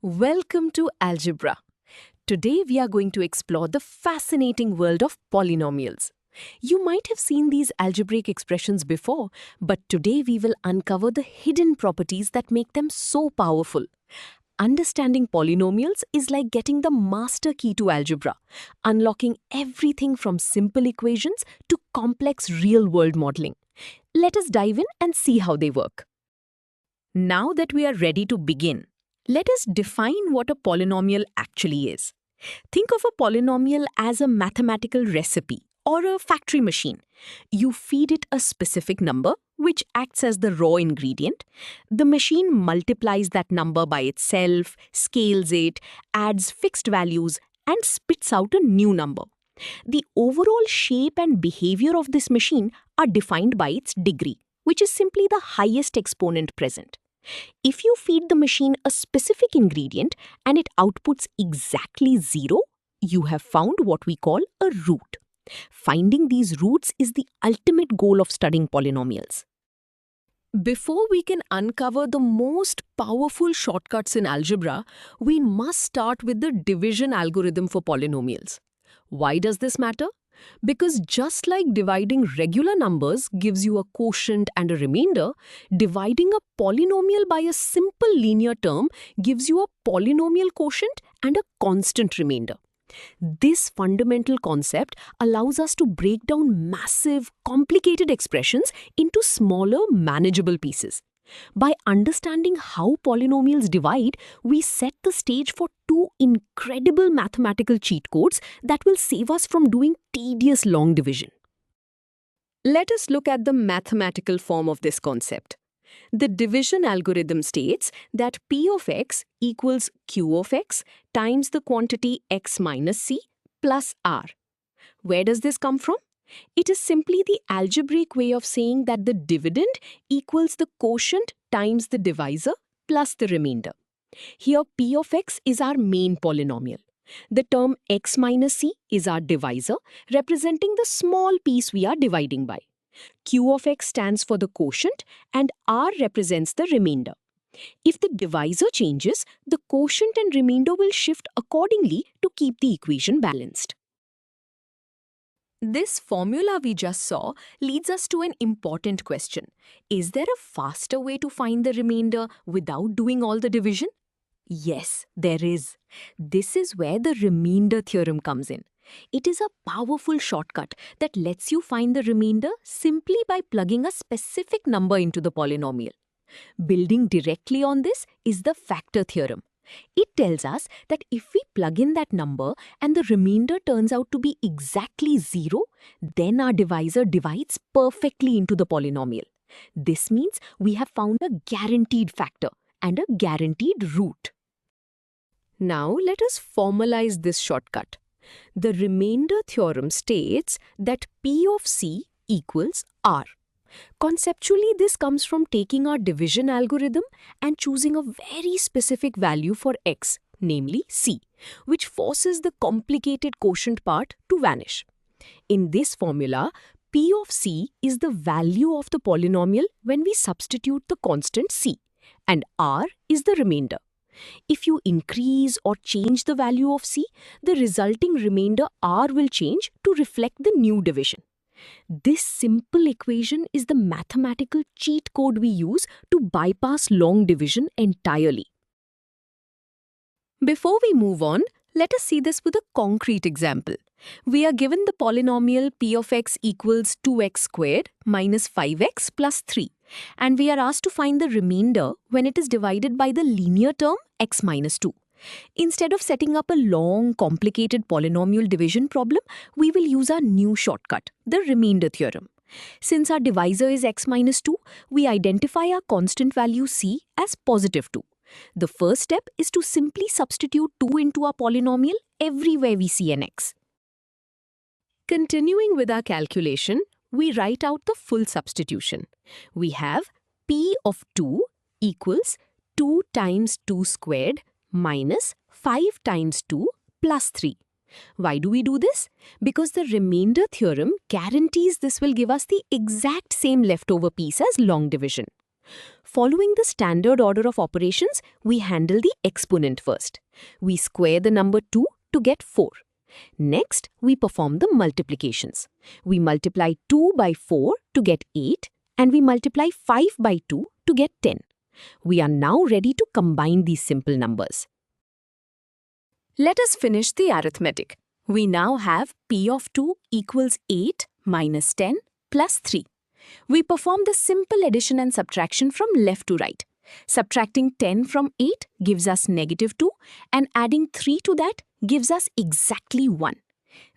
Welcome to Algebra. Today we are going to explore the fascinating world of polynomials. You might have seen these algebraic expressions before, but today we will uncover the hidden properties that make them so powerful. Understanding polynomials is like getting the master key to algebra, unlocking everything from simple equations to complex real-world modeling. Let us dive in and see how they work. Now that we are ready to begin, let us define what a polynomial actually is. Think of a polynomial as a mathematical recipe or a factory machine. You feed it a specific number, which acts as the raw ingredient. The machine multiplies that number by itself, scales it, adds fixed values, and spits out a new number. The overall shape and behavior of this machine are defined by its degree, which is simply the highest exponent present. If you feed the machine a specific ingredient and it outputs exactly 0, you have found what we call a root. Finding these roots is the ultimate goal of studying polynomials. Before we can uncover the most powerful shortcuts in algebra, we must start with the division algorithm for polynomials. Why does this matter? Because just like dividing regular numbers gives you a quotient and a remainder, dividing a polynomial by a simple linear term gives you a polynomial quotient and a constant remainder. This fundamental concept allows us to break down massive, complicated expressions into smaller, manageable pieces. By understanding how polynomials divide, we set the stage for two incredible mathematical cheat codes that will save us from doing tedious long division. Let us look at the mathematical form of this concept. The division algorithm states that P of x equals Q of x times the quantity x minus c plus r. Where does this come from? It is simply the algebraic way of saying that the dividend equals the quotient times the divisor plus the remainder. Here P of x is our main polynomial. The term x minus c is our divisor, representing the small piece we are dividing by. Q of x stands for the quotient and r represents the remainder. If the divisor changes, the quotient and remainder will shift accordingly to keep the equation balanced. This formula we just saw leads us to an important question. Is there a faster way to find the remainder without doing all the division? Yes, there is. This is where the remainder theorem comes in. It is a powerful shortcut that lets you find the remainder simply by plugging a specific number into the polynomial. Building directly on this is the factor theorem. It tells us that if we plug in that number and the remainder turns out to be exactly 0, then our divisor divides perfectly into the polynomial. This means we have found a guaranteed factor and a guaranteed root. Now let us formalize this shortcut. The remainder theorem states that P of c equals r. Conceptually, this comes from taking our division algorithm and choosing a very specific value for x, namely c, which forces the complicated quotient part to vanish. In this formula, P of c is the value of the polynomial when we substitute the constant c, and r is the remainder. If you increase or change the value of c, the resulting remainder r will change to reflect the new division. This simple equation is the mathematical cheat code we use to bypass long division entirely. Before we move on, let us see this with a concrete example. We are given the polynomial p of x equals 2x squared minus 5x plus 3, and we are asked to find the remainder when it is divided by the linear term x minus 2. Instead of setting up a long, complicated polynomial division problem, we will use our new shortcut, the remainder theorem. Since our divisor is x minus 2, we identify our constant value c as positive 2. The first step is to simply substitute 2 into our polynomial everywhere we see an x. Continuing with our calculation, we write out the full substitution. We have p of 2 equals 2 times 2 squared minus 5 times 2 plus 3. Why do we do this? Because the remainder theorem guarantees this will give us the exact same leftover piece as long division. Following the standard order of operations, we handle the exponent first. We square the number 2 to get 4. Next, we perform the multiplications. We multiply 2 by 4 to get 8, and we multiply 5 by 2 to get 10. We are now ready to combine these simple numbers. Let us finish the arithmetic. We now have P of 2 equals 8 minus 10 plus 3. We perform the simple addition and subtraction from left to right. Subtracting 10 from 8 gives us negative 2, and adding 3 to that gives us exactly 1.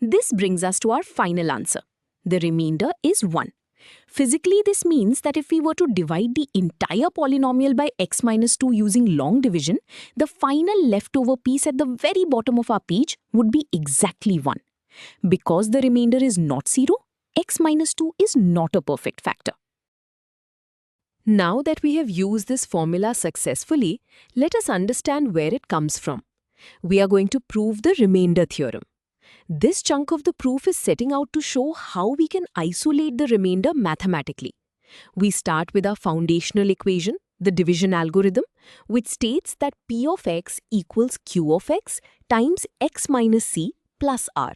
This brings us to our final answer. The remainder is 1. Physically, this means that if we were to divide the entire polynomial by x minus 2 using long division, the final leftover piece at the very bottom of our page would be exactly 1. Because the remainder is not 0, x minus 2 is not a perfect factor. Now that we have used this formula successfully, let us understand where it comes from. We are going to prove the remainder theorem. This chunk of the proof is setting out to show how we can isolate the remainder mathematically. We start with our foundational equation, the division algorithm, which states that P of x equals Q of x times x minus c plus r.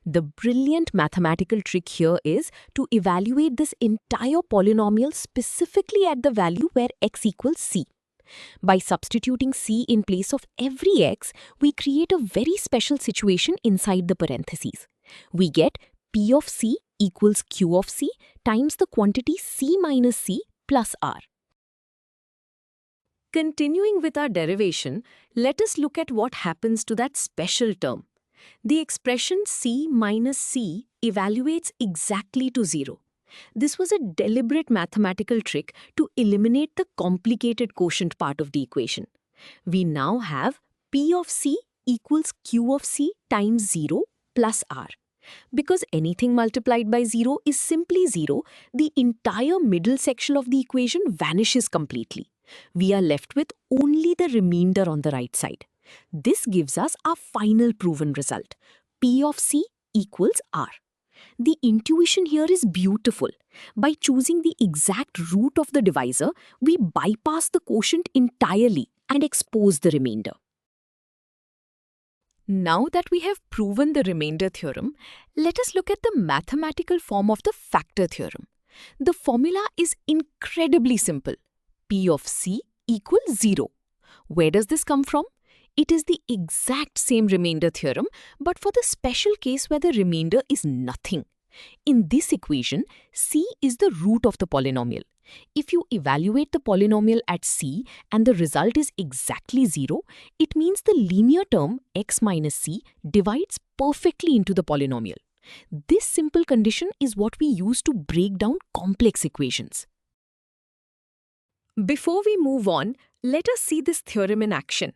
The brilliant mathematical trick here is to evaluate this entire polynomial specifically at the value where x equals c. By substituting c in place of every x, we create a very special situation inside the parentheses. We get P of c equals Q of c times the quantity c minus c plus r. Continuing with our derivation, let us look at what happens to that special term. The expression c minus c evaluates exactly to 0. This was a deliberate mathematical trick to eliminate the complicated quotient part of the equation. We now have P of c equals Q of c times 0 plus r. Because anything multiplied by 0 is simply 0, the entire middle section of the equation vanishes completely. We are left with only the remainder on the right side. This gives us our final proven result. P of c equals r. The intuition here is beautiful. By choosing the exact root of the divisor, we bypass the quotient entirely and expose the remainder. Now that we have proven the remainder theorem, let us look at the mathematical form of the factor theorem. The formula is incredibly simple. P of c equals 0. Where does this come from? It is the exact same remainder theorem, but for the special case where the remainder is nothing. In this equation, c is the root of the polynomial. If you evaluate the polynomial at c and the result is exactly 0, it means the linear term x minus c divides perfectly into the polynomial. This simple condition is what we use to break down complex equations. Before we move on, let us see this theorem in action.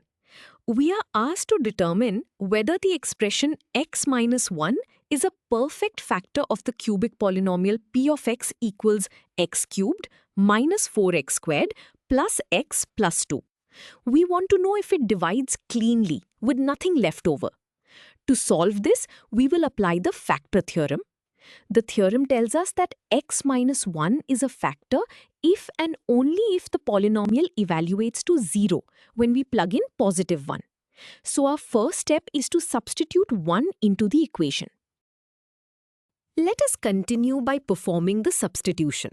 We are asked to determine whether the expression x minus 1 is a perfect factor of the cubic polynomial p of x equals x cubed minus 4x squared plus x plus 2. We want to know if it divides cleanly with nothing left over. To solve this, we will apply the factor theorem. The theorem tells us that x minus 1 is a factor if and only if the polynomial evaluates to 0 when we plug in positive 1. So our first step is to substitute 1 into the equation. Let us continue by performing the substitution.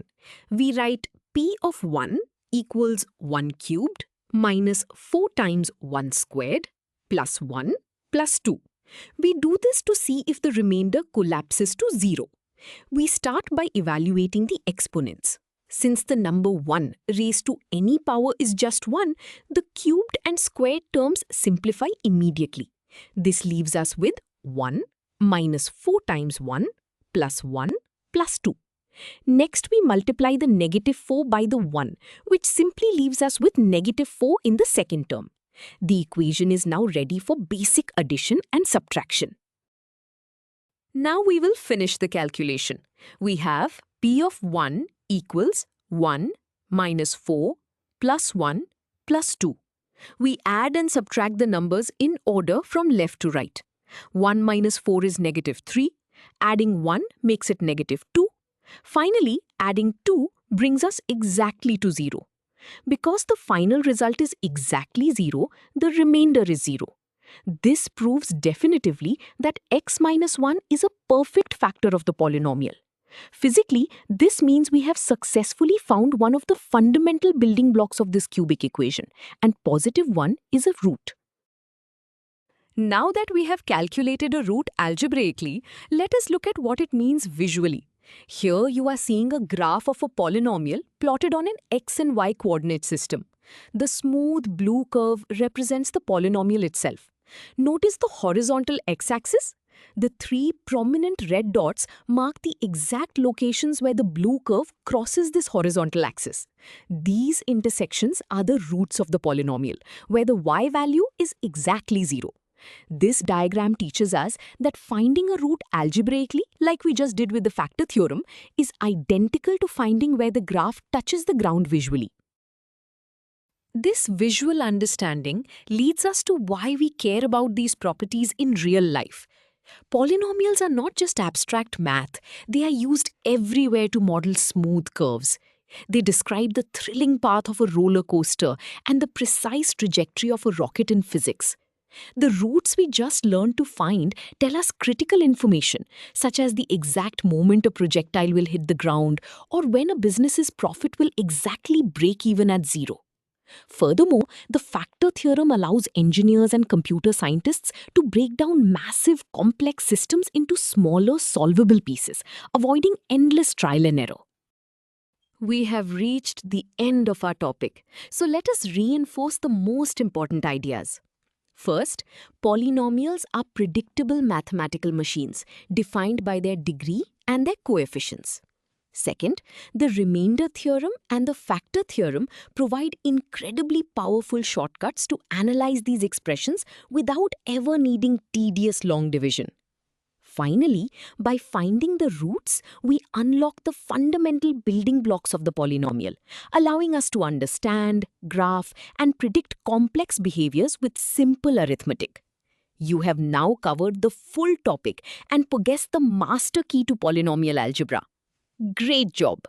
We write p of 1 equals 1 cubed minus 4 times 1 squared plus 1 plus 2. We do this to see if the remainder collapses to 0. We start by evaluating the exponents. Since the number 1 raised to any power is just 1, the cubed and squared terms simplify immediately. This leaves us with 1 minus 4 times 1 plus 1 plus 2. Next, we multiply the negative 4 by the 1, which simply leaves us with negative 4 in the second term. The equation is now ready for basic addition and subtraction. Now we will finish the calculation. We have p of 1 equals 1 minus 4 plus 1 plus 2. We add and subtract the numbers in order from left to right. 1 minus 4 is negative 3. Adding 1 makes it negative 2. Finally, adding 2 brings us exactly to 0. Because the final result is exactly 0, the remainder is 0. This proves definitively that x minus 1 is a perfect factor of the polynomial. Physically, this means we have successfully found one of the fundamental building blocks of this cubic equation, and positive 1 is a root. Now that we have calculated a root algebraically, let us look at what it means visually. Here you are seeing a graph of a polynomial plotted on an x and y coordinate system. The smooth blue curve represents the polynomial itself. Notice the horizontal x-axis? The three prominent red dots mark the exact locations where the blue curve crosses this horizontal axis. These intersections are the roots of the polynomial, where the y value is exactly 0. This diagram teaches us that finding a root algebraically, like we just did with the factor theorem, is identical to finding where the graph touches the ground visually. This visual understanding leads us to why we care about these properties in real life. Polynomials are not just abstract math, they are used everywhere to model smooth curves. They describe the thrilling path of a roller coaster and the precise trajectory of a rocket in physics. The roots we just learned to find tell us critical information, such as the exact moment a projectile will hit the ground or when a business's profit will exactly break even at 0. Furthermore, the factor theorem allows engineers and computer scientists to break down massive, complex systems into smaller, solvable pieces, avoiding endless trial and error. We have reached the end of our topic, so let us reinforce the most important ideas. First, polynomials are predictable mathematical machines defined by their degree and their coefficients. Second, the remainder theorem and the factor theorem provide incredibly powerful shortcuts to analyze these expressions without ever needing tedious long division. Finally, by finding the roots, we unlock the fundamental building blocks of the polynomial, allowing us to understand, graph, and predict complex behaviors with simple arithmetic. You have now covered the full topic and possess the master key to polynomial algebra. Great job!